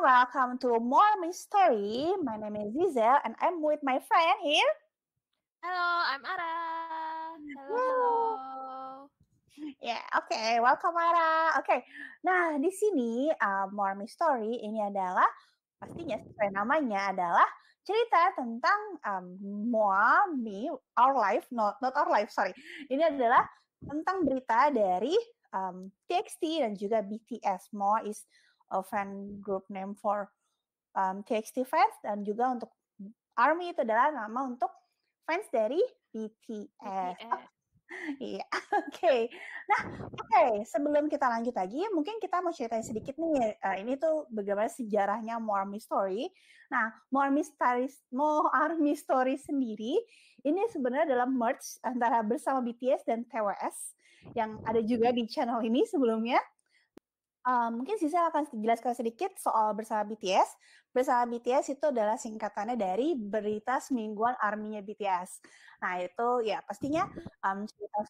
welcome to More Me Story. My name is Zizel and I'm with my friend here. Halo, I'm Ara. Halo, Woo. halo. Oke, welcome Ara. Oke, nah di sini More Me Story ini adalah pastinya sesuai namanya adalah cerita tentang More Me, our life, not our life, sorry. Ini adalah tentang berita dari TXT dan juga BTS. More is a fan group name for TXT fans dan juga untuk ARMY itu adalah nama untuk fans dari BTS. Iya, oke. Nah, sebelum kita lanjut lagi, mungkin kita mau ceritain sedikit nih. Ini tuh bagaimana sejarahnya More Army Story. Nah, More Army Story sendiri, ini sebenarnya dalam merge antara bersama BTS dan TWS yang ada juga di channel ini sebelumnya. Mungkin Sisa akan jelaskan sedikit soal bersama BTS. Bersama BTS itu adalah singkatannya dari Berita Semingguan Army-nya BTS. Nah, itu ya pastinya cerita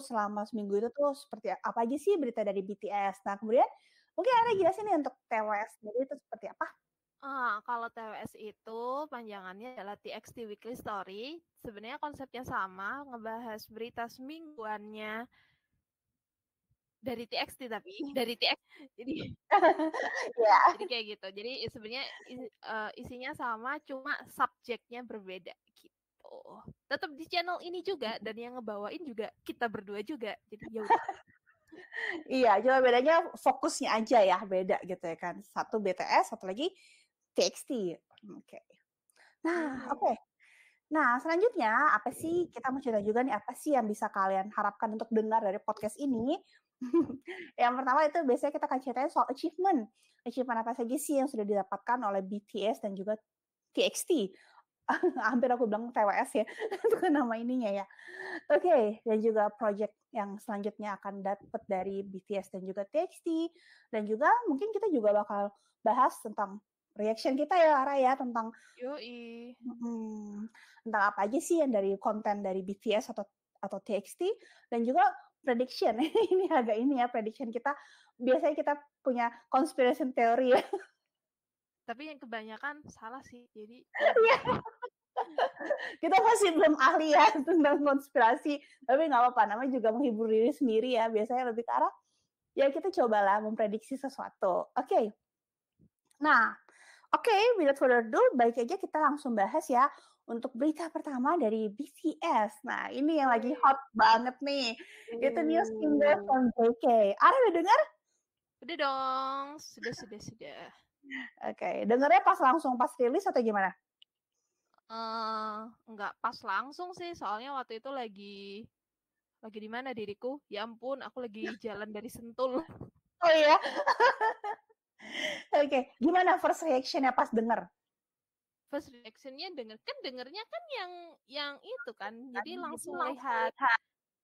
selama seminggu itu tuh seperti apa aja sih berita dari BTS. Nah, kemudian mungkin Anda jelasin nih untuk TWS sendiri itu seperti apa? Kalau TWS itu panjangannya adalah TXT Weekly Story. Sebenarnya konsepnya sama, ngebahas berita semingguannya dari TXT tapi dari TX. Jadi jadi kayak gitu. Jadi sebenarnya isinya sama, cuma subjeknya berbeda gitu. Tetap di channel ini juga dan yang ngebawain juga kita berdua juga. Jadi ya udah. Iya, cuma bedanya fokusnya aja ya beda gitu ya kan. Satu BTS, satu lagi TXT. Oke. Nah, oke. Nah, selanjutnya apa sih kita mau cerita juga nih apa sih yang bisa kalian harapkan untuk dengar dari podcast ini? Yang pertama itu biasanya kita akan ceritain soal achievement. Achievement apa saja sih yang sudah didapatkan oleh BTS dan juga TXT. Hampir aku bilang TWS ya, itu nama ininya ya. Oke, dan juga project yang selanjutnya akan dapat dari BTS dan juga TXT. Dan juga mungkin kita juga bakal bahas tentang reaction kita ya, Ara ya, tentang tentang apa aja sih yang dari konten dari BTS atau TXT dan juga prediction. Ini agak ini ya prediction kita. Biasanya kita punya conspiracy theory ya. Tapi yang kebanyakan salah sih. Jadi kita masih belum ahli ya tentang konspirasi. Tapi nggak apa-apa, namanya juga menghibur diri sendiri ya. Biasanya lebih ke arah ya kita cobalah memprediksi sesuatu. Oke. Nah, without further ado, baik aja kita langsung bahas ya untuk berita pertama dari BTS. Nah, ini yang lagi hot banget nih. Itu new single from JK. Ara udah dengar? Udah dong, sudah. Oke, dengarnya pas rilis atau gimana? Nggak pas langsung sih, soalnya waktu itu lagi di mana diriku? Ya ampun, aku lagi jalan dari Sentul. Oh iya. Oke, gimana first reaction-nya pas denger? First reaction-nya dengernya kan yang itu kan, jadi langsung lihat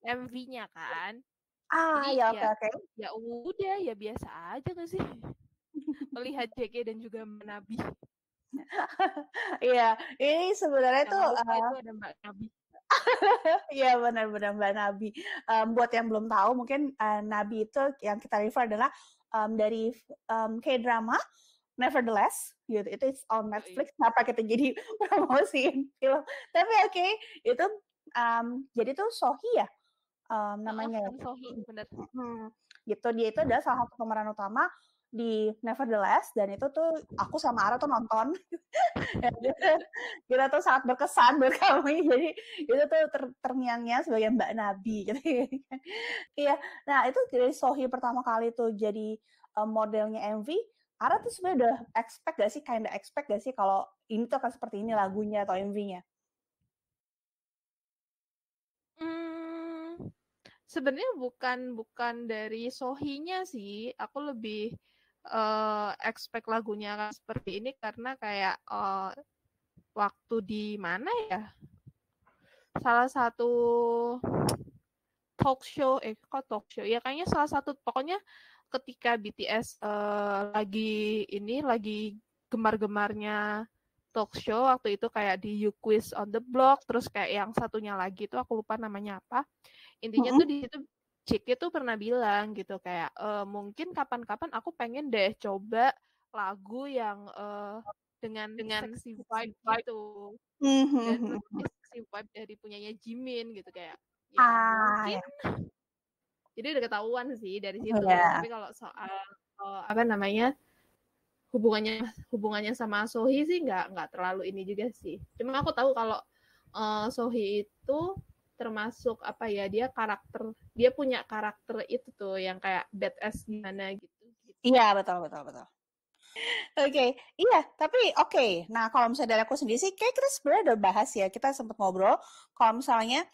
MV-nya kan. Jadi oke. Ya udah, ya biasa aja gak sih? Melihat JK dan juga Mbak Nabi. Iya, ini sebenarnya tuh itu ada Mbak Nabi. Iya benar-benar Mbak Nabi. Buat yang belum tahu, mungkin Nabi itu yang kita refer adalah dari K-drama Nevertheless, gitu. Itu on Netflix. Kenapa kita jadi promosiin film? Tapi oke, itu jadi tuh Sohee ya namanya. Sohee, bener. Gitu, dia itu adalah salah satu pemeran utama di Nevertheless dan itu tuh aku sama Ara tuh nonton. Kita tuh sangat berkesan buat kami, jadi itu tuh terngiang-ngiang sebagai Mbak Nabi gitu. Iya, nah itu dari Sohee pertama kali tuh jadi modelnya MV. Ara tuh sebenarnya udah expect gak sih kalau ini tuh akan seperti ini lagunya atau MV-nya? Sebenarnya bukan dari Sohee-nya sih, aku lebih expect lagunya seperti ini karena kayak waktu di mana ya, salah satu talk show ya kayaknya salah satu, pokoknya ketika BTS lagi gemar-gemarnya talk show waktu itu kayak di You Quiz on the Block, terus kayak yang satunya lagi tuh aku lupa namanya apa. Intinya tuh di situ JK tuh pernah bilang gitu kayak mungkin kapan-kapan aku pengen deh coba lagu yang dengan sexy vibe gitu. Dan menurutku sexy vibe dari punyanya Jimin gitu, kayak ya mungkin jadi udah ketahuan sih dari situ. Tapi kalau soal apa namanya hubungannya sama Sohee sih nggak terlalu ini juga sih. Cuma aku tahu kalau Sohee itu termasuk apa ya, dia punya karakter itu tuh yang kayak badass gimana gitu. Iya, betul. Oke, iya, tapi oke. Nah, kalau misalnya dari aku sendiri sih, kayak kita sebenarnya udah bahas ya, kita sempat ngobrol, kalau misalnya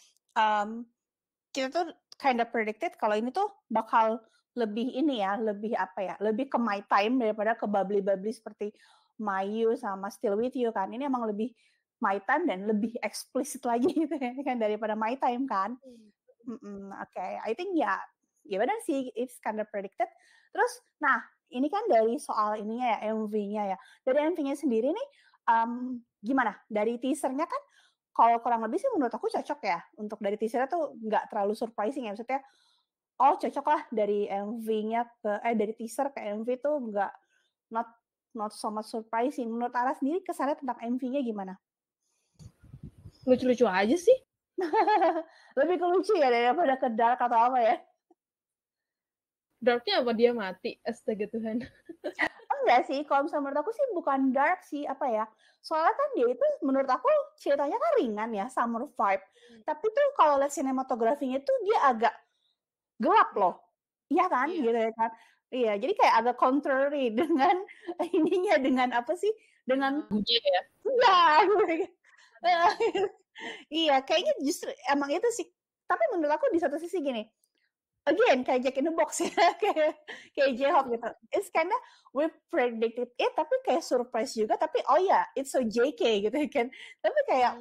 kita tuh kind of predicted kalau ini tuh bakal lebih ini ya, lebih apa ya, lebih ke My Time daripada ke bubbly-bubbly seperti My You sama Still With You kan. Ini emang lebih My Time dan lebih eksplisit lagi gitu ya kan daripada My Time kan. Oke, I think ya benar sih, it's kind of predicted. Terus, nah ini kan dari soal ininya ya, MV-nya ya. Dari MV-nya sendiri nih, gimana? Dari teaser-nya kan, kalau kurang lebih sih menurut aku cocok ya. Untuk dari teaser-nya tuh nggak terlalu surprising ya. Maksudnya, cocok lah dari MV-nya dari teaser ke MV tuh nggak, not so much surprising. Menurut Ara sendiri kesannya tentang MV-nya gimana? Lucu-lucu aja sih. Lebih ke lucu ya daripada ke dark atau apa ya? Darknya apa dia mati? Astaga Tuhan. Enggak sih, kalau misalnya menurut aku sih bukan dark sih, apa ya, soalnya kan dia itu menurut aku ceritanya kan ringan ya, summer vibe. Tapi tuh kalau lihat sinematografinya tuh dia agak gelap loh. Iya kan? Iya. Gitu ya kan? Iya, jadi kayak agak contrary dengan ininya, dengan apa sih? Dengan ya. Iya, iya, kayaknya justru emang itu sih. Tapi menurut aku di satu sisi gini, again kayak Jack in the Box ya, kayak J-Hope gitu. It's kinda we predicted it, tapi kayak surprise juga. Tapi oh ya, it's so JK gitu kan. Tapi kayak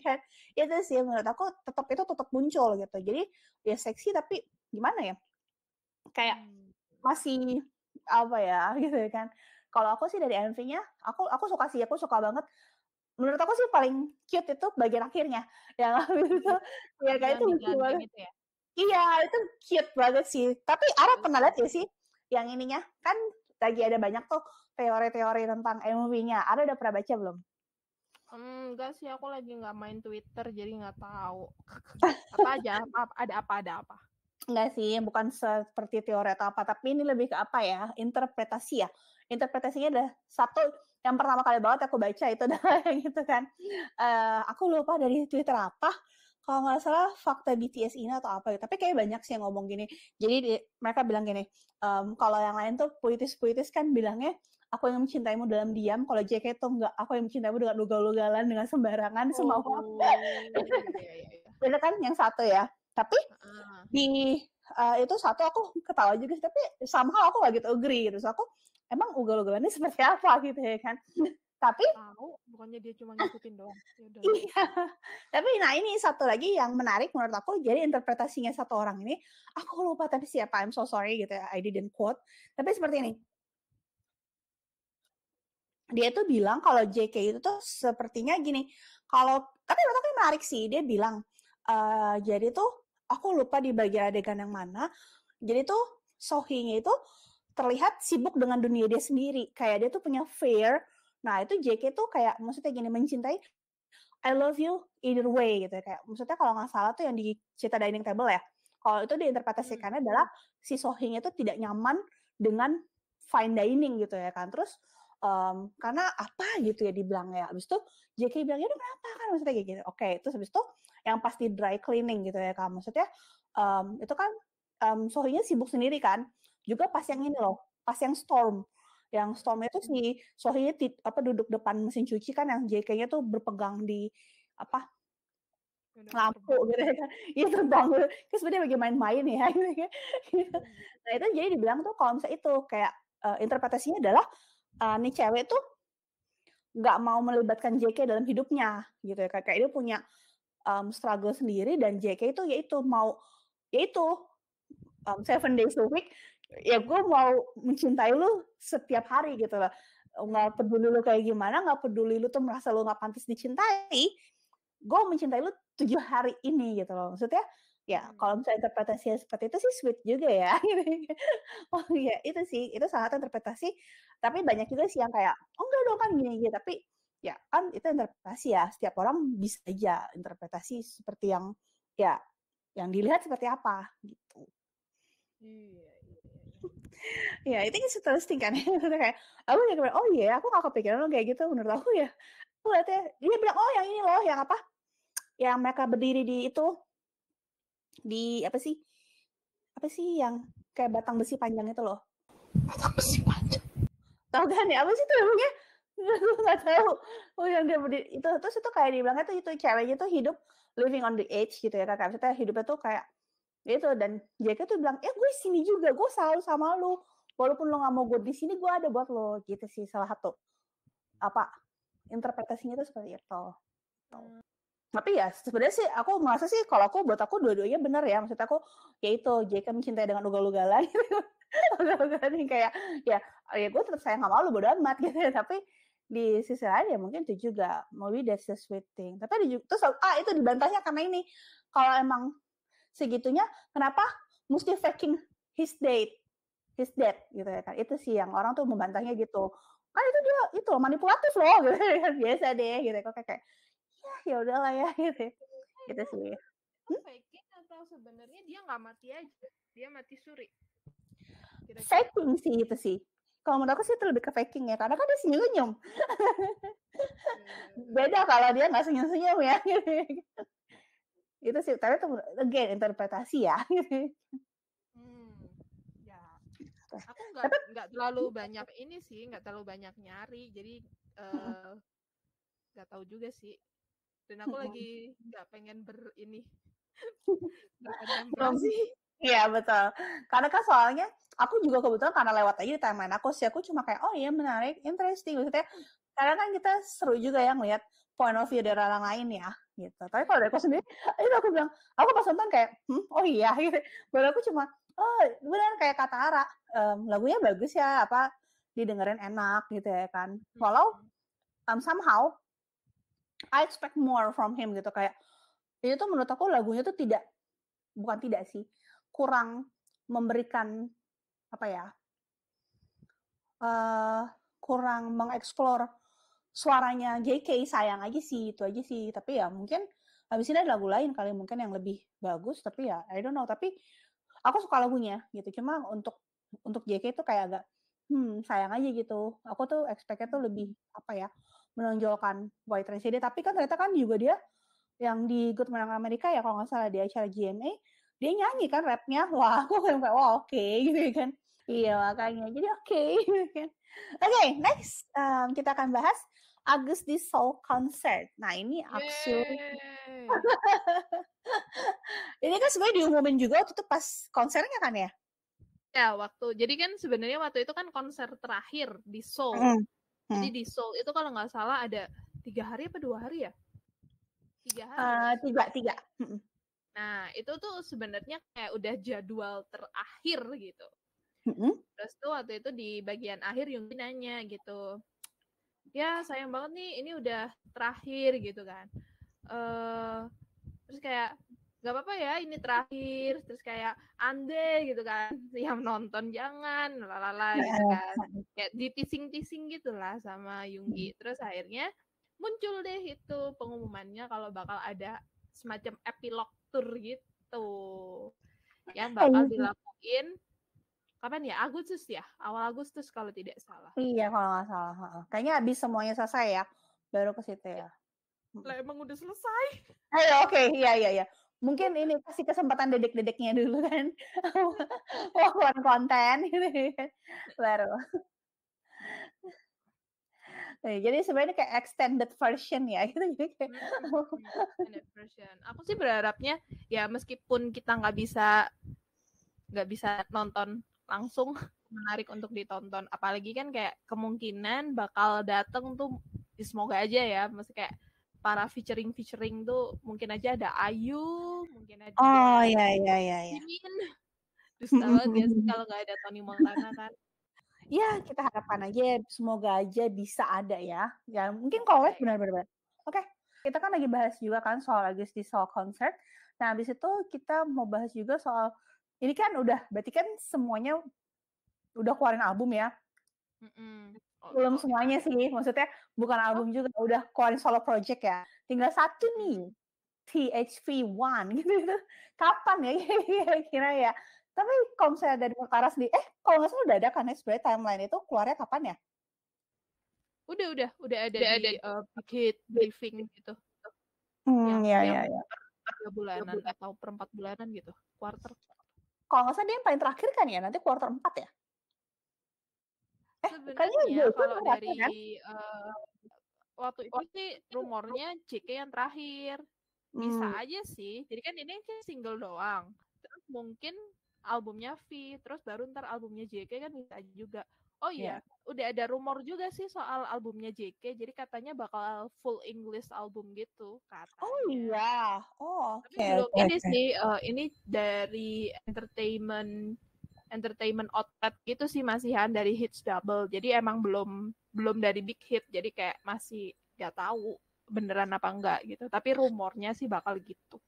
kan itu sih menurut aku tetap muncul gitu. Jadi ya seksi tapi gimana ya? Kayak masih apa ya gitu kan. Kalau aku sih dari MV-nya, aku suka sih, aku suka banget. Menurut aku sih paling cute itu bagian akhirnya. Yang itu ya kayak itu lucu banget. Gitu ya? Iya, itu cute banget sih. Tapi Ara pernah lihat ya sih yang ininya? Kan lagi ada banyak tuh teori-teori tentang MV-nya. Ara udah pernah baca belum? Enggak sih, aku lagi nggak main Twitter, jadi nggak tahu. Apa aja? Ada apa? Enggak sih, bukan seperti teori atau apa, tapi ini lebih ke apa ya? Interpretasi ya. Interpretasinya ada satu, yang pertama kali banget aku baca itu adalah yang itu kan. Aku lupa dari Twitter apa, kalau nggak salah fakta BTS ini atau apa, tapi kayak banyak sih yang ngomong gini. Jadi mereka bilang gini, kalau yang lain tuh puitis-puitis kan bilangnya, aku yang mencintaimu dalam diam, kalau JK tuh enggak, aku yang mencintaimu dengan ugal-ugalan, dengan sembarangan, semau. Itu kan yang satu ya. Tapi di itu satu aku ketawa juga sih, tapi somehow aku nggak gitu agree gitu. So aku emang ugal-ugalannya seperti apa gitu ya kan. Tapi tahu, bukannya dia cuma ngikutin doang. Iya. Tapi nah ini satu lagi yang menarik menurut aku, jadi interpretasinya satu orang ini, aku lupa tapi siapa, I'm so sorry gitu ya, I didn't quote. Tapi seperti ini. Dia tuh bilang kalau JK itu tuh sepertinya gini, tapi menurut aku menarik sih, dia bilang, jadi tuh aku lupa di bagian adegan yang mana, jadi tuh Sohee-nya itu terlihat sibuk dengan dunia dia sendiri, kayak dia tuh punya fear. Nah itu JK tuh kayak maksudnya gini, mencintai I love you either way gitu ya, kayak maksudnya kalau nggak salah tuh yang di cerita dining table ya, kalau itu diinterpretasikannya adalah si Sohee-nya itu tidak nyaman dengan fine dining gitu ya kan, terus karena apa gitu ya dibilang ya, habis itu JK bilang, ya udah kenapa kan, maksudnya kayak gitu. Oke, terus habis itu yang pasti dry cleaning gitu ya kan, maksudnya itu kan Sohee-nya sibuk sendiri kan, juga pas yang ini loh, pas yang storm itu si Sohee duduk depan mesin cuci kan, yang JK-nya tuh berpegang di apa lampu gitu ya kan, iya terbang gitu, kan sebenarnya bagi main-main ya gitu kan. Nah itu jadi dibilang tuh kalau misalnya itu kayak interpretasinya adalah nih cewek tuh nggak mau melibatkan JK dalam hidupnya gitu ya, kayak dia punya struggle sendiri, dan JK itu yaitu mau yaitu 7 days a week, ya gue mau mencintai lu setiap hari gitu loh. Nggak peduli lu kayak gimana, nggak peduli lu tuh merasa lu nggak pantas dicintai, gue mencintai lu 7 hari ini gitu loh. Maksudnya Ya, kalau misalnya interpretasinya seperti itu sih sweet juga ya. Oh iya, itu sih, itu salah satu interpretasi. Tapi banyak juga sih yang kayak, oh enggak dong kan gini-gini. Tapi ya kan itu interpretasi ya. Setiap orang bisa aja interpretasi seperti yang ya yang dilihat seperti apa gitu. Iya. Ya, itu kan interesting kan. Kayak aku juga bilang, oh iya, aku gak kepikiran kayak gitu. Menurut aku ya, aku lihatnya dia bilang, oh yang ini loh, yang apa? Yang mereka berdiri di itu di apa sih yang kayak batang besi panjang itu loh. Batang besi panjang. Tahu kan ya? Apa sih itu namanya? Gue nggak tahu. Oh yang dia berdiri itu terus itu kayak dibilangnya tuh itu ceweknya tuh hidup living on the edge gitu ya kakak. Maksudnya hidupnya tuh kayak itu dan Jake tuh bilang, gue sini juga, gue selalu sama lu. Walaupun lo nggak mau gue di sini, gue ada buat lo gitu sih salah satu apa interpretasinya tuh seperti itu. Tapi ya sebenarnya sih aku merasa sih kalau aku buat aku dua-duanya benar ya. Maksud aku ya itu Jake mencintai dengan ugal-ugalan ugal-ugalan yang kayak ya gue tetap sayang sama lu bodo amat gitu ya. Tapi di sisi lain ya mungkin itu juga maybe that's the sweet thing. Tapi terus itu dibantahnya karena ini kalau emang segitunya kenapa mesti faking his death gitu ya kan. Itu sih yang orang tuh membantahnya gitu. Kan itu dia itu manipulatif loh gitu kan biasa deh gitu kok kayak ya udahlah ya gitu. Gitu sih. Faking atau sebenarnya dia nggak mati aja, dia mati suri. Faking sih itu sih. Kalau menurut aku sih itu lebih ke faking ya, karena kan dia senyum-senyum. Beda kalau dia nggak senyum-senyum ya. Itu sih, tapi itu again interpretasi ya. Ya, aku nggak terlalu banyak ini sih, nggak terlalu banyak nyari, jadi nggak tahu juga sih. Dan aku lagi nggak pengen ini berkontemplasi. Iya betul. Karena kan soalnya aku juga kebetulan karena lewat aja di timeline aku sih, aku cuma kayak oh iya menarik, interesting maksudnya. Karena kan kita seru juga ya ngeliat point of view dari orang lain ya gitu. Tapi kalau dari aku sendiri, itu aku bilang, aku pas nonton kayak, oh iya gitu. Baru aku cuma, oh benar kayak kata Ara, lagunya bagus ya, apa didengerin enak gitu ya kan. Walau somehow I expect more from him gitu kayak itu tuh menurut aku lagunya tuh bukan tidak sih kurang memberikan apa ya kurang mengeksplor suaranya JK sayang aja sih itu aja sih tapi ya mungkin habis ini ada lagu lain kali mungkin yang lebih bagus tapi ya I don't know tapi aku suka lagunya gitu cuma untuk JK itu kayak agak sayang aja gitu aku tuh expect-nya tuh lebih apa ya menonjolkan White Trash dia tapi kan ternyata kan juga dia yang di Good Morning America ya kalau nggak salah di acara GMA dia nyanyi kan rapnya wah aku kayak wah oke gitu kan iya makanya jadi oke gitu kan oke next kita akan bahas Agus di Soul Concert nah ini actually ini kan sebenarnya diumumin juga waktu itu pas konsernya kan ya ya jadi kan sebenarnya waktu itu kan konser terakhir di Seoul jadi di Seoul itu kalau nggak salah ada 3 hari apa 2 hari ya 3 hari tiga. Nah itu tuh sebenarnya kayak udah jadwal terakhir gitu terus tuh waktu itu di bagian akhir Yunggi nanya gitu ya sayang banget nih ini udah terakhir gitu kan terus kayak gak apa-apa ya ini terakhir terus kayak ande gitu kan yang nonton jangan lalala gitu kan kayak ditising-tising gitulah sama Yunggi terus akhirnya muncul deh itu pengumumannya kalau bakal ada semacam epilog tour gitu yang bakal dilakuin kapan ya Agustus ya awal Agustus kalau tidak salah iya kalau nggak salah kayaknya habis semuanya selesai ya baru ke situ ya lah emang udah selesai ayo oke iya mungkin ini kasih kesempatan dedek-dedeknya dulu kan buat konten gitu kan baru jadi sebenarnya kayak extended version ya gitu extended version aku sih berharapnya ya meskipun kita nggak bisa nonton langsung menarik untuk ditonton apalagi kan kayak kemungkinan bakal dateng tuh semoga aja ya mesti kayak para featuring tuh mungkin aja ada Ayu mungkin aja Jimin dusta banget ya sih kalau nggak ada Tony Montana kan ya kita harapkan aja semoga aja bisa ada ya mungkin kalau benar-benar oke kita kan lagi bahas juga kan soal Agus di Soul Concert Nah, habis itu kita mau bahas juga soal ini kan berarti kan semuanya udah keluarin album ya. Belum semuanya sih, maksudnya bukan album juga, udah keluarin solo project ya. Tinggal satu nih, THV1 gitu. Kapan ya kira-kira ya? Tapi kalau misalnya dari Kara sendiri, kalau nggak salah udah ada kan ya sebenarnya timeline itu keluarnya kapan ya? Udah ada di Big Hit briefing gitu. Iya. 3 bulanan atau per 4 bulanan gitu, quarter. Kalau nggak salah dia yang paling terakhir kan ya, nanti quarter 4 ya? Sebenarnya kalau dari waktu itu sih rumornya JK yang terakhir. Bisa aja sih. Jadi kan ini kan single doang. Terus mungkin albumnya V, terus baru ntar albumnya JK kan bisa aja juga. Oh iya, udah ada rumor juga sih soal albumnya JK. Jadi katanya bakal full English album gitu katanya. Oh iya. Oh, oke. Tapi belum ini sih, ini dari entertainment outlet gitu sih masihan dari Hits Double. Jadi emang belum dari Big Hit. Jadi kayak masih nggak tahu beneran apa enggak gitu. Tapi rumornya sih bakal gitu.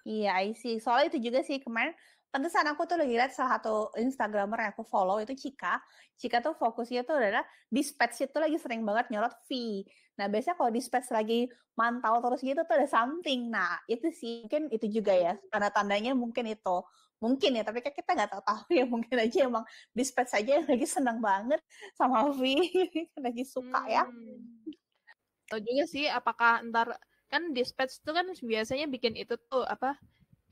Iya, I see. Soalnya itu juga sih kemarin pantesan aku tuh lagi lihat salah satu Instagramer yang aku follow itu Cika. Cika tuh fokusnya tuh adalah Dispatch itu lagi sering banget nyorot V. Nah, biasanya kalau Dispatch lagi mantau terus gitu tuh ada something. Nah, itu sih mungkin itu juga ya. Tanda-tandanya mungkin itu. Mungkin ya, tapi kan kita nggak tahu ya. Mungkin aja emang Dispatch aja lagi senang banget sama V. Lagi suka ya. Tahu juga sih apakah ntar kan Dispatch tuh kan biasanya bikin itu tuh apa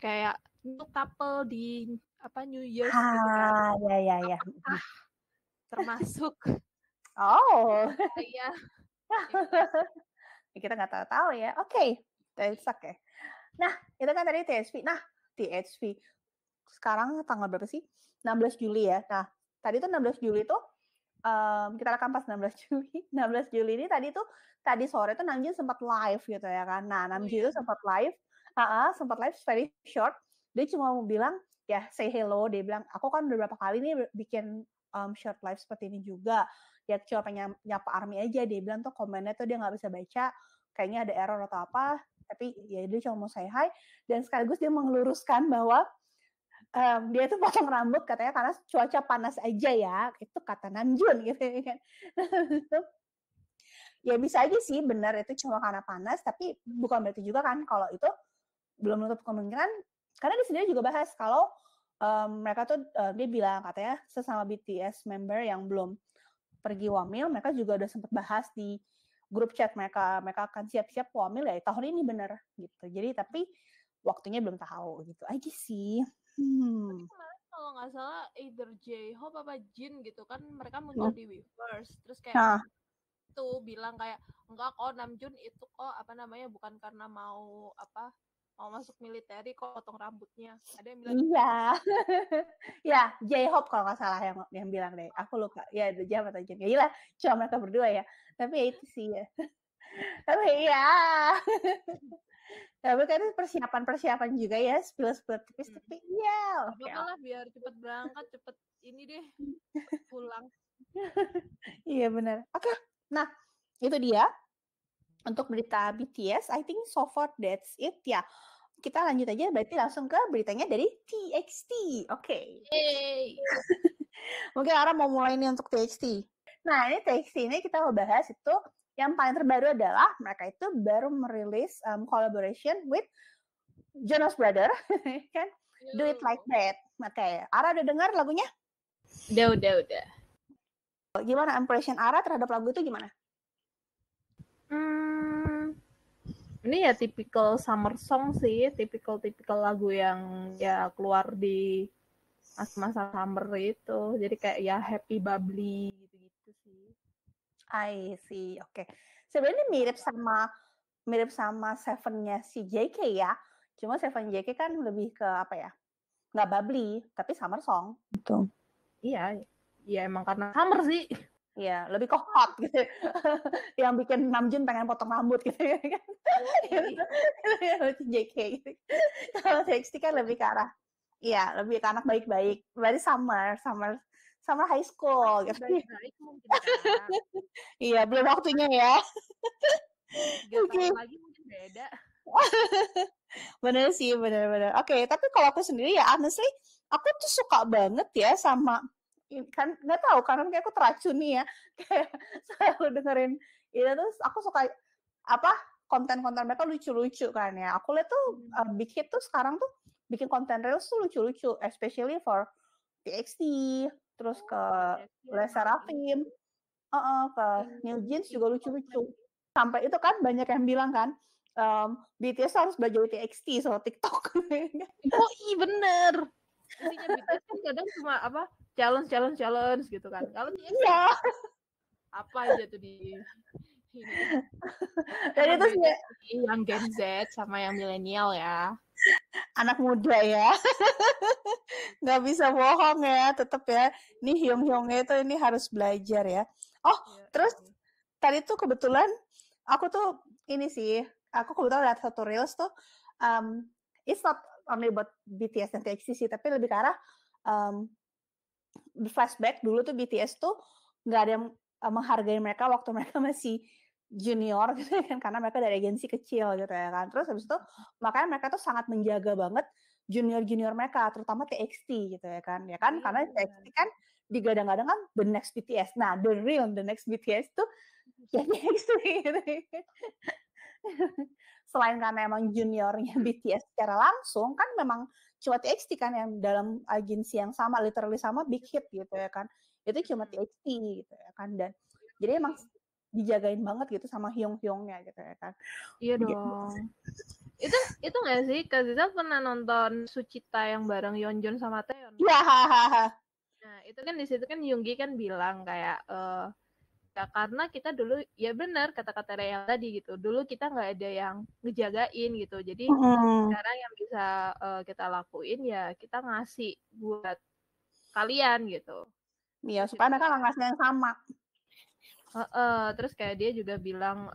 kayak untuk couple di apa New Year's gitu kan. Ya. Termasuk. Oh. Iya. Kita nggak tahu ya. Oke. That's okay. Nah, itu kan tadi THV. Nah, THV. Sekarang tanggal berapa sih? 16 Juli ya. Nah, tadi tuh 16 Juli tuh kita rekam pas 16 Juli. 16 Juli ini tadi sore tuh Namjoon sempat live gitu ya kan. Nah, Namjoon itu sempat live. Sempat live very short. Dia cuma mau bilang, ya say hello. Dia bilang, aku kan udah berapa kali nih bikin short live seperti ini juga. Dia cuma pengen nyapa ARMY aja. Dia bilang tuh komennya tuh dia nggak bisa baca. Kayaknya ada error atau apa. Tapi ya dia cuma mau say hi. Dan sekaligus dia meluruskan bahwa dia tuh potong rambut katanya karena cuaca panas aja ya. Itu kata Namjoon gitu kan. Ya bisa aja sih benar itu cuma karena panas, tapi bukan berarti juga kan kalau itu belum menutup kemungkinan. Karena di sini juga bahas kalau mereka tuh dia bilang katanya sesama BTS member yang belum pergi wamil, mereka juga udah sempat bahas di grup chat mereka akan siap-siap wamil ya tahun ini bener gitu. Jadi tapi waktunya belum tahu gitu aja sih. Kalau nggak salah either J-Hope apa Jin gitu kan mereka muncul di Weverse terus kayak tuh bilang kayak enggak kok Namjoon itu kok apa namanya bukan karena mau masuk militeri kok potong rambutnya. Ada yang bilang iya. Ya, J-Hope kalau nggak salah yang bilang deh. Aku lupa. Ya, J-Hope atau Jin. Gila, cuma mereka berdua ya. Tapi ya itu sih ya. Tapi ya. Tapi kan persiapan juga ya, spill tipis tapi ya. Oke lah biar cepet berangkat, cepet ini deh pulang. Iya benar. Oke. Nah, itu dia untuk berita BTS. I think so far that's it ya. Kita lanjut aja berarti langsung ke beritanya dari TXT. Oke. Mungkin Ara mau mulai nih untuk TXT. Nah, ini TXT ini kita mau bahas itu yang paling terbaru adalah mereka itu baru merilis collaboration with Jonas Brother kan Do It Like That. Oke, Ara udah dengar lagunya? Udah. Gimana impression Ara terhadap lagu itu gimana? Ini ya typical summer song sih, typical lagu yang ya keluar di masa summer itu. Jadi kayak ya happy bubbly gitu sih. I see. Oke. Sebenarnya mirip sama Seven-nya si JK ya. Cuma Seven JK kan lebih ke apa ya? Nggak bubbly, tapi summer song. Gitu. Iya, emang karena summer sih. Iya, lebih kok hot gitu. Yang bikin Namjoon pengen potong rambut gitu kan. JK gitu. Kalau TXT kan lebih ke arah lebih ke anak baik-baik. Berarti summer high school gitu. Baik-baik mungkin kan. Iya, belum waktunya ya. 3 tahun lagi mungkin beda. Bener sih, bener. Oke, tapi kalau aku sendiri ya honestly, aku tuh suka banget ya sama kan nggak tahu karena kayak aku teracuni ya kayak selalu dengerin itu terus aku suka apa konten-konten mereka lucu-lucu kan ya. Aku lihat tuh Big Hit tuh sekarang tuh bikin konten reels tuh lucu-lucu, especially for TXT, terus ke Les Serafim, ke New Jeans juga lucu-lucu. Sampai itu kan banyak yang bilang kan, BTS harus belajar TXT soal TikTok. Oh iya bener. Intinya BTS kan kadang cuma apa challenge gitu kan. Kalau TXT apa aja tuh di ini. Dan itu sih yang Gen Z sama yang milenial ya. Anak muda ya. Nggak bisa bohong ya, tetap ya. Ini Hyung-hyungnya itu ini harus belajar ya. Oh, terus tadi tuh kebetulan aku tuh ini sih, aku kebetulan lihat satu reels tuh, it's not only about BTS dan TXT sih, tapi lebih ke arah flashback dulu tuh BTS tuh nggak ada yang menghargai mereka waktu mereka masih junior gitu kan, karena mereka dari agensi kecil gitu ya kan. Terus habis itu makanya mereka tuh sangat menjaga banget junior mereka, terutama TXT gitu ya kan. Ya kan, karena TXT kan digadang-gadang kan the next BTS. Nah, the next BTS tuh ya TXT gitu. Selain karena emang juniornya BTS secara langsung, kan memang cuma TXT kan yang dalam agensi yang sama, literally sama Big Hit gitu ya kan. Itu cuma TXT gitu ya kan. Dan jadi emang dijagain banget gitu sama Hyung-hyungnya gitu ya kan. Iya dong. Itu nggak sih, Kak Ziza pernah nonton Suchita yang bareng Yeonjun sama Taeyeon? Iya, Nah, itu kan di situ kan Yoongi kan bilang kayak ya karena kita dulu ya benar kata-kata yang tadi gitu. Dulu kita nggak ada yang ngejagain gitu. Jadi sekarang yang bisa kita lakuin ya kita ngasih buat kalian gitu. Iya, supaya mereka nggak ngasih yang sama. Terus kayak dia juga bilang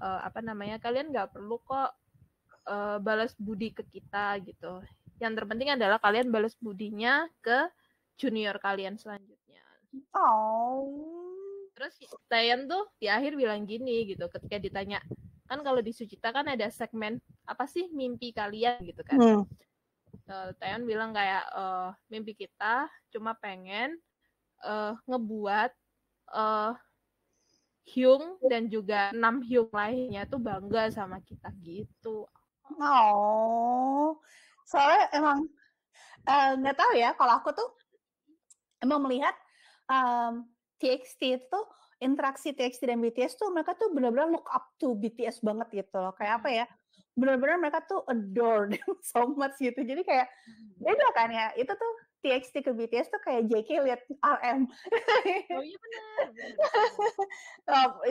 kalian nggak perlu kok balas budi ke kita gitu. Yang terpenting adalah kalian balas budinya ke junior kalian selanjutnya. Terus Taeyeon tuh di akhir bilang gini gitu, ketika ditanya kan kalau di Suchita kan ada segmen apa sih mimpi kalian gitu kan. Taeyeon bilang kayak mimpi kita cuma pengen ngebuat Hyung dan juga 6 Hyung lainnya tuh bangga sama kita gitu. Soalnya emang nggak tahu ya, kalau aku tuh emang melihat TXT itu interaksi TXT dan BTS tuh mereka tuh benar-benar look up to BTS banget gitu loh. Kayak apa ya? Benar-benar mereka tuh adore them so much gitu. Jadi kayak beda kan ya. Itu tuh TXT ke BTS tuh kayak JK lihat RM. Oh iya benar.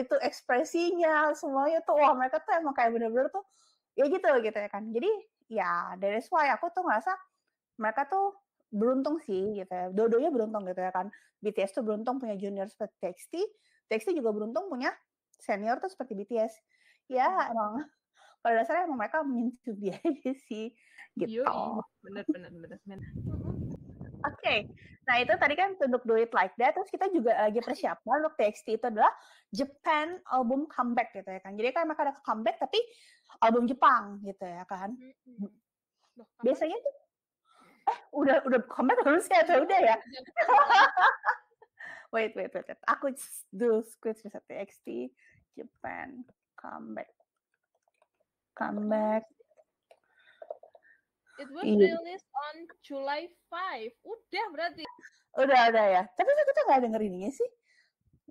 Itu ekspresinya semuanya tuh wah mereka tuh emang kayak benar-benar tuh ya gitu ya kan. Jadi ya that's why aku tuh ngerasa mereka tuh beruntung sih gitu ya. Dua-duanya beruntung gitu ya kan. BTS tuh beruntung punya junior seperti TXT, TXT juga beruntung punya senior tuh seperti BTS. Ya emang pada dasarnya emang mereka meant to be aja sih gitu. Bener. Oke, nah itu tadi kan untuk Do It Like That, terus kita juga lagi persiapan untuk TXT itu adalah Japan album comeback gitu ya kan. Jadi kan mereka ada comeback tapi album Jepang gitu ya kan. Biasanya tuh udah comeback belum sih atau udah ya? Wait. Aku do squid bisa TXT Japan comeback. It was released on July 5. Udah berarti. Udah ya. Tapi kita nggak denger ininya sih.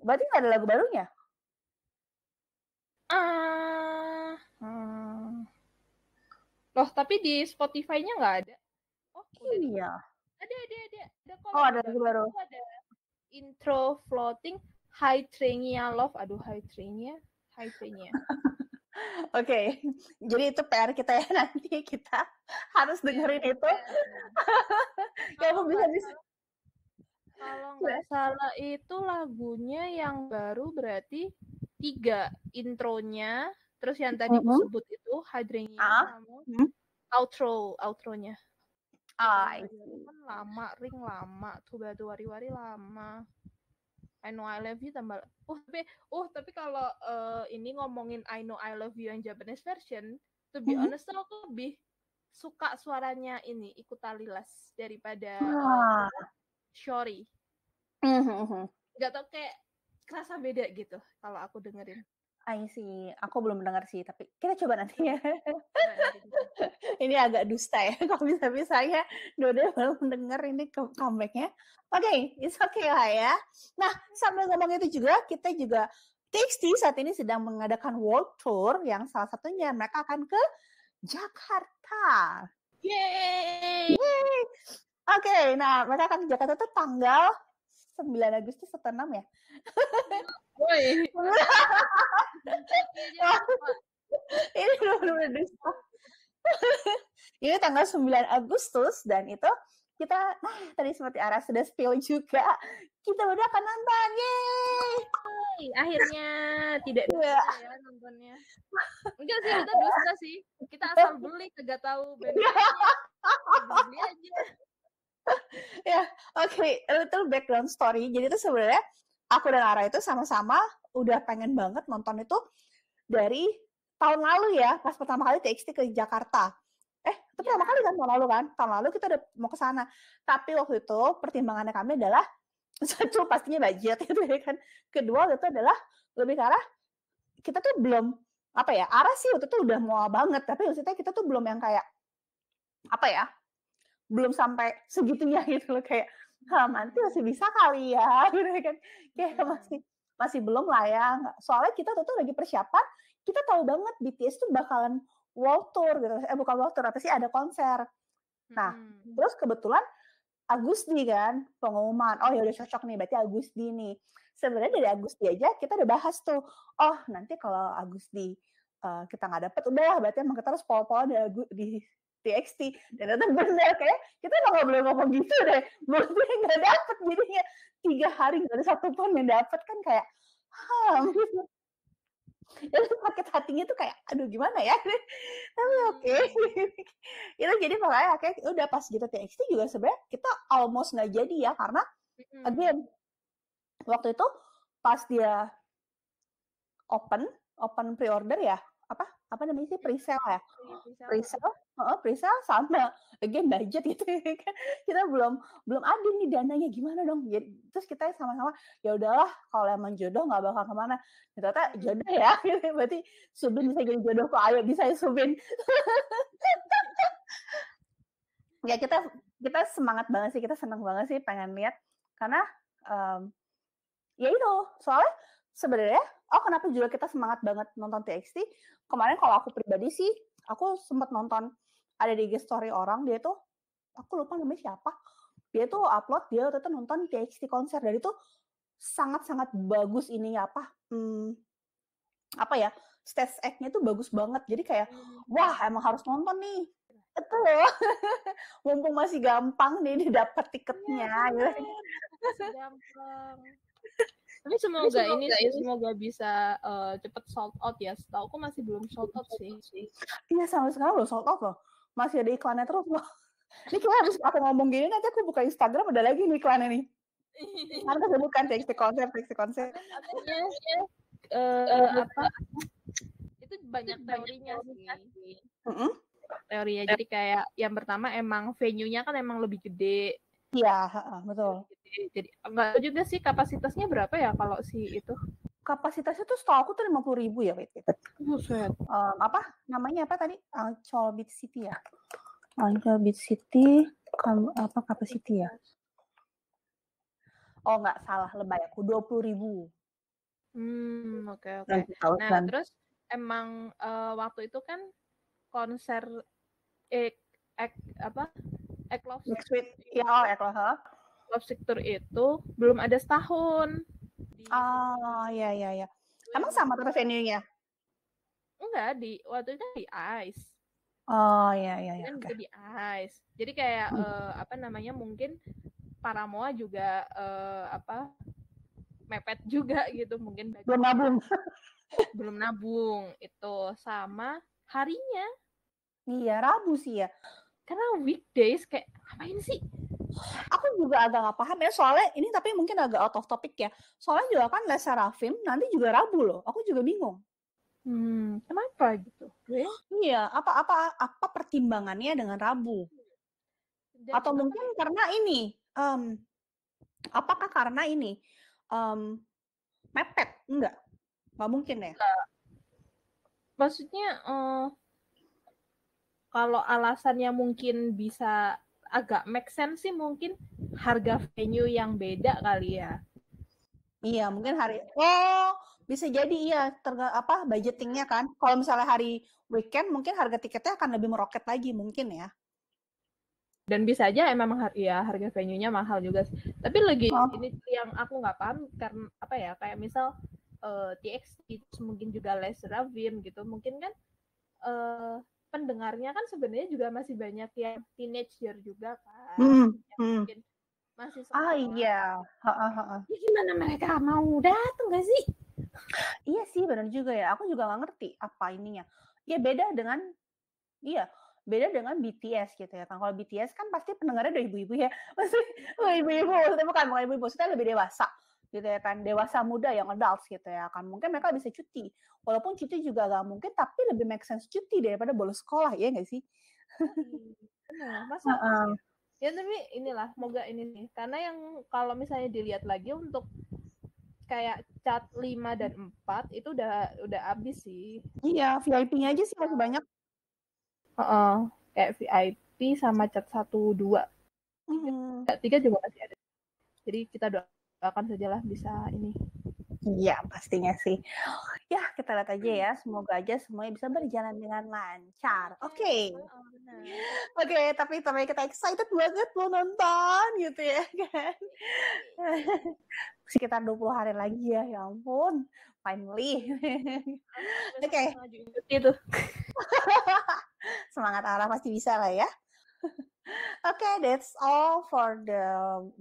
Berarti nggak ada lagu barunya? Loh, tapi di Spotify-nya nggak ada. Oh, iya. Ada kok. Oh, ada lagu baru. Ada intro floating High Trainia Love. Aduh, High Trainia. Oke, jadi itu PR kita ya, nanti kita harus dengerin itu. Kalau nggak salah itu lagunya yang baru berarti 3 intronya, terus yang tadi disebut itu Hydrenia sama outronya. Kan lama, tuh batu wari-wari lama. I Know I Love You tambah. Tapi kalau ini ngomongin I Know I Love You yang Japanese version, to be honest aku lebih suka suaranya ini Ikuta Lilas daripada Shori. Gak tau, kayak kerasa beda gitu kalau aku dengerin. I see. Aku belum dengar sih, tapi kita coba nanti ya. Ini agak dusta ya, kalau bisa-bisanya Dode belum mendengar ini comeback-nya. Oke, it's okay lah ya. Nah, sambil ngomong itu juga, kita juga TXT saat ini sedang mengadakan world tour yang salah satunya mereka akan ke Jakarta. Yeay! Oke, nah mereka akan ke Jakarta itu tanggal 9 Agustus atau 6 ya? Woi. Ini benar-benar dusta. Ini tanggal 9 Agustus dan itu kita, nah tadi seperti Ara sudah spill juga, kita udah akan nonton, yeay! Akhirnya tidak dusta ya nontonnya. Enggak sih, kita dusta sih. Kita asal beli, kagak tahu benefitnya. Beli aja. Ya, oke, little background story. Jadi itu sebenarnya aku dan Ara itu sama-sama udah pengen banget nonton itu dari tahun lalu ya, pas pertama kali TXT ke Jakarta. Itu pertama kali kan, tahun lalu kan? Tahun lalu kita udah mau ke sana. Tapi waktu itu pertimbangannya kami adalah satu pastinya budget gitu ya kan. Kedua itu adalah lebih ke arah kita tuh belum apa ya, Ara sih waktu itu udah mau banget, tapi maksudnya kita tuh belum yang kayak apa ya, belum sampai segitunya gitu loh, kayak nanti masih bisa kali ya gitu kan, kayak masih belum lah ya. Soalnya kita tuh lagi persiapan, kita tahu banget BTS tuh bakalan world tour gitu, bukan world tour, apa sih, ada konser. Nah terus kebetulan Agusdi kan pengumuman, oh ya udah cocok nih, berarti Agusdi nih. Sebenarnya dari Agusdi aja kita udah bahas tuh, oh nanti kalau Agusdi kita nggak dapet, udah berarti emang kita harus pol-pol di TXT. Dan itu bener, kayak kita nggak boleh ngomong gitu deh, berarti nggak dapet, jadinya 3 hari nggak ada satupun yang dapet kan, kayak gitu. Dan sakit hatinya tuh kayak aduh gimana ya, tapi oke. Itu jadi makanya kayak udah pas gitu TXT juga sebenarnya kita almost nggak jadi ya, karena again waktu itu pas dia open pre-order ya, apa namanya sih, pre-sale ya, pre-sale sama again budget gitu kan, kita belum ada nih dananya, gimana dong. Terus kita sama-sama ya udahlah, kalau emang jodoh nggak bakal kemana, ternyata jodoh ya, berarti Subin bisa jadi jodohku, ayo bisa ya Subin. Ya kita semangat banget sih, kita senang banget sih pengen lihat, karena ya itu soalnya sebenarnya kenapa juga kita semangat banget nonton TXT kemarin. Kalau aku pribadi sih, aku sempat nonton ada di IG story orang, dia tuh aku lupa namanya siapa, dia tuh upload dia waktu itu nonton TXT konser, dan itu sangat-sangat bagus ininya, apa ya, stage act-nya tuh bagus banget, jadi kayak wah emang harus nonton nih. Itu loh, mumpung masih gampang nih didapat tiketnya gitu. Gampang. Tapi semoga bisa cepet sold out ya. Setahu aku masih belum sold out sih. Iya, sampai sekarang belum sold out loh. Masih ada iklannya terus loh. Ini kayak habis aku ngomong gini, nanti aku buka Instagram ada lagi nih iklannya nih. Karena sebutkan TXT konser. Apa? Itu banyak teorinya sih. Teorinya, jadi kayak yang pertama emang venue-nya kan emang lebih gede. Iya, betul. Jadi enggak juga sih kapasitasnya berapa ya kalau si itu. Kapasitasnya tuh setahu aku tuh 50.000 ya, wait. Buset. Apa namanya apa tadi? Ancol Beach City ya. Ancol Beach City apa capacity ya? Oh nggak salah, lebay aku, 20.000. Oke. Nah terus emang waktu itu kan konser Love Sick Tour itu belum ada setahun. Iya. Emang sama tapi venue-nya? Enggak, waktu itu di Ice. Iya. Kan okay. Di Ice. Jadi kayak mungkin Paramoa juga mepet juga gitu, mungkin belum nabung itu, sama harinya. Iya, Rabu sih ya. Karena weekdays kayak ngapain sih? Aku juga agak nggak paham ya, soalnya ini tapi mungkin agak out of topic ya. Soalnya juga kan Les Seraphim nanti juga Rabu loh. Aku juga bingung. Kenapa gitu? Iya, apa pertimbangannya dengan Rabu? Atau mungkin karena ini, apakah karena ini mepet? Enggak mungkin ya. Maksudnya kalau alasannya mungkin bisa agak make sense sih, mungkin harga venue yang beda kali ya. Iya, mungkin bisa jadi iya, budgetingnya kan. Kalau misalnya hari weekend mungkin harga tiketnya akan lebih meroket lagi mungkin ya. Dan bisa aja emang harga venue-nya mahal juga sih. Tapi ini yang aku nggak paham karena apa ya, kayak misal TXT mungkin juga Les Ravim gitu, mungkin kan pendengarnya kan sebenarnya juga masih banyak yang teenager juga kan, mungkin masih sekolah. Iya. Ya gimana mereka mau datang nggak sih? Iya sih, benar juga ya. Aku juga nggak ngerti apa ininya. Ya beda dengan BTS gitu ya kan. Kalau BTS kan pasti pendengarnya udah ibu-ibu ya. Maksudnya ibu-ibu, tapi bukan ibu-ibu, maksudnya lebih dewasa gitu ya kan. Dewasa muda yang adults gitu ya kan. Mungkin mereka bisa cuti. Walaupun cuti juga nggak mungkin, tapi lebih make sense cuti daripada bolos sekolah, ya nggak sih? Benar, masa ya tapi inilah, moga ini nih. Karena yang kalau misalnya dilihat lagi untuk kayak cat 5 dan 4 itu udah habis sih. Iya, VIP-nya aja sih masih banyak. Kayak VIP sama cat 1, 2. 3 juga masih ada. Jadi kita doakan sajalah bisa ini. Iya, pastinya sih. Ya, kita lihat aja ya. Semoga aja semuanya bisa berjalan dengan lancar. Oke. Tapi kita excited banget mau nonton gitu ya kan. Sekitar 20 hari lagi ya ampun. Finally. Oke. Itu. Semangat Ara pasti bisa lah ya. Okay, that's all for the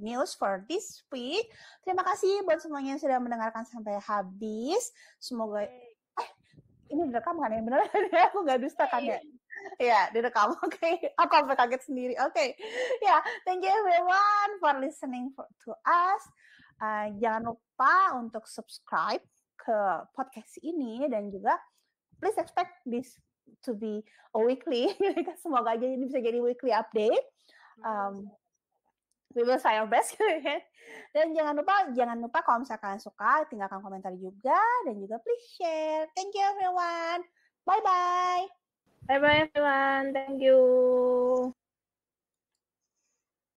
news for this week. Terima kasih buat semuanya yang sudah mendengarkan sampai habis. Semoga ini direkam kan ya? Bener aku nggak dusta kan ya? Ya, direkam. Oke. Aku sampai kaget sendiri. Oke. Ya, thank you everyone for listening to us. Jangan lupa untuk subscribe ke podcast ini dan juga please expect this to be a weekly. Semoga aja ini bisa jadi weekly update. We will try our best. Dan jangan lupa kalau misalkan suka tinggalkan komentar juga dan juga please share. Thank you everyone. Bye bye. Bye bye everyone. Thank you.